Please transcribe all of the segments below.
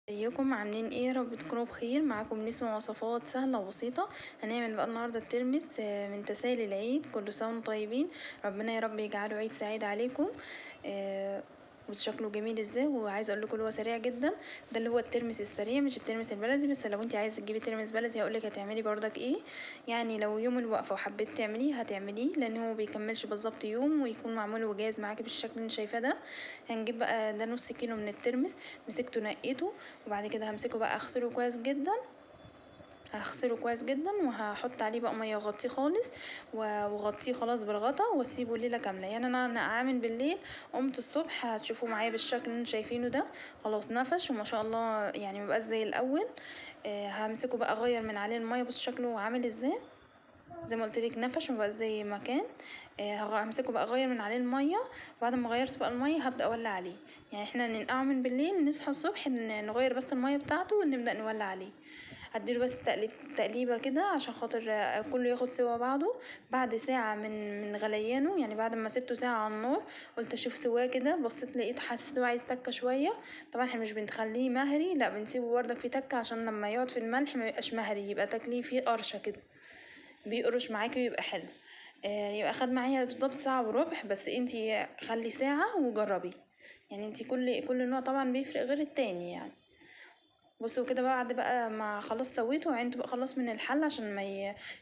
ازيكم عاملين ايه؟ يا رب تكونوا بخير. معاكم نسمة وصفات سهلة وبسيطة. هنعمل بقى النهاردة الترمس من تسالي العيد. كل سنة وانتم طيبين، ربنا يا رب يجعله عيد سعيد عليكم. بس شكله جميل ازاي، وعايزه اقول لكم هو سريع جدا. ده اللي هو الترمس السريع مش الترمس البلدي. بس لو انت عايزه تجيبي ترمس بلدي هقولك هتعملي بردك ايه. يعني لو يوم الوقفه وحبيت تعمليه هتعمليه، لان هو بيكملش بالظبط يوم ويكون معمول وجاهز معاكي بالشكل اللي انت شايفاه ده. هنجيب بقى ده نص كيلو من الترمس. مسكته نقيته، وبعد كده همسكه بقى اغسله كويس جدا. هغسله كويس جدا وهحط عليه بقى ميه واغطيه خالص، واغطيه خلاص بالغطا واسيبه ليله كامله. يعني انا عامل بالليل، قمت الصبح هتشوفوه معايا بالشكل اللي انتوا شايفينه ده. خلاص نفش وما شاء الله، يعني مبقاش زي الاول. همسكه بقى اغير من عليه الميه. بص شكله عامل ازاي، زي ما قلت لك نفش ومبقاش زي ما كان. همسكه بقى اغير من عليه الميه. بعد ما غيرت بقى الميه هبدا اولع عليه. يعني احنا ننقعه من بالليل، نصحى الصبح نغير بس الميه بتاعته ونبدا نولع عليه. هديله بس تقليبه كده عشان خاطر كله ياخد سوا بعضه. بعد ساعه من غليانه، يعني بعد ما سبته ساعه على النار، قلت اشوف سواه كده. بصيت لقيته حسيته عايز تكه شويه. طبعا احنا مش بنخليه مهري، لا بنسيبه بردك فيه تكه عشان لما يقعد في الملح ما يبقاش مهري، يبقى تاكليه فيه قرشه كده، بيقرش معاكي ويبقى حلو. يبقى خد معايا بالظبط ساعة وربع. بس انتي خلي ساعة وجربي. يعني انتي كل نوع طبعا بيفرق غير التاني يعني. بصوا كده بعد بقى ما خلاص سويته وعينته بقى خلاص من الحل عشان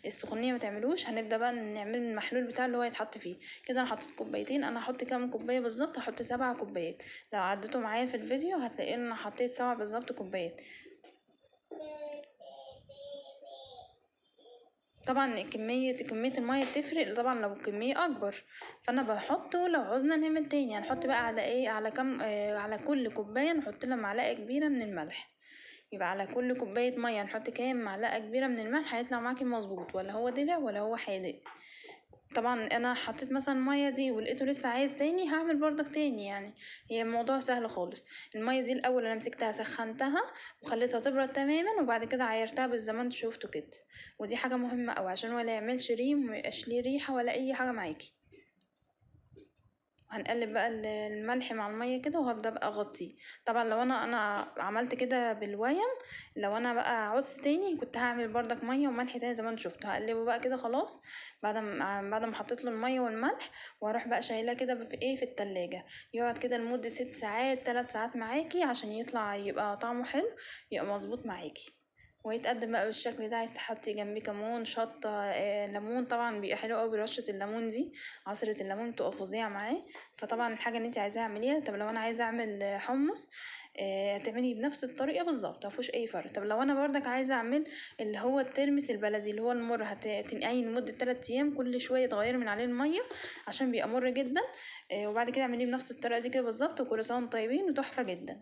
السخونية ما تعملوش. هنبدأ بقى نعمل المحلول بتاع اللي هو يتحط فيه. كده انا حطيت كوبايتين. انا هحط كام كوباية بالظبط؟ هحط 7 كوبايات. لو عديتوا معايا في الفيديو هتلاقي ان انا حطيت 7 بالظبط كوبايات. طبعا كمية المية بتفرق طبعا لو الكمية اكبر. فانا بحطه، لو عوزنا نعمل تاني هنحط بقى على ايه، على كم على كل كوباية نحط لها معلقة كبيرة من الملح. يبقى على كل كوباية مية نحط كام معلقة كبيرة من الملح، هيطلع معاكي مظبوط، ولا هو دلع ولا هو حادق. طبعا انا حطيت مثلا الميه دي ولقيته لسه عايز تاني، هعمل بردك تاني يعني. هي الموضوع سهل خالص. الميه دي الاول انا مسكتها سخنتها وخليتها تبرد تماما، وبعد كده عايرتها بالزمان شوفته كده. ودي حاجه مهمه قوي عشان ولا يعملش ريم وميبقاش ليه ريحه ولا اي حاجه معاكي. هنقلب بقى الملح مع الميه كده، وهبدا بقى اغطيه. طبعا لو انا عملت كده بالويم، لو انا بقى عوزت تاني كنت هعمل بردك ميه وملح تاني زي ما انتوا شفتوا. هقلبه بقى كده خلاص بعد ما حطيت له الميه والملح. واروح بقى شايلاه كده في ايه، في التلاجة. يقعد كده لمده 6 ساعات 3 ساعات معاكي عشان يطلع يبقى طعمه حلو، يبقى مظبوط معاكي. ويتقدم بقى بالشكل ده. عايز تحطي جنبيه كمون شطة ليمون، طبعا بيبقى حلو قوي برشة الليمون دي. عصرة الليمون بتبقى فظيعة معاه. فطبعا الحاجة اللي انت عايزاها اعمليها. طب لو انا عايزة اعمل حمص، تعملي بنفس الطريقة بالظبط، مفيهوش اي فرق. طب لو انا بردك عايزة اعمل اللي هو الترمس البلدي اللي هو المر، هتنقعيه لمدة 3 ايام، كل شوية تغيري من عليه المية عشان بيبقى مر جدا. وبعد كده اعمليه بنفس الطريقة دي كده بالظبط. وكل سنة وانتم طيبين وتحفة جدا.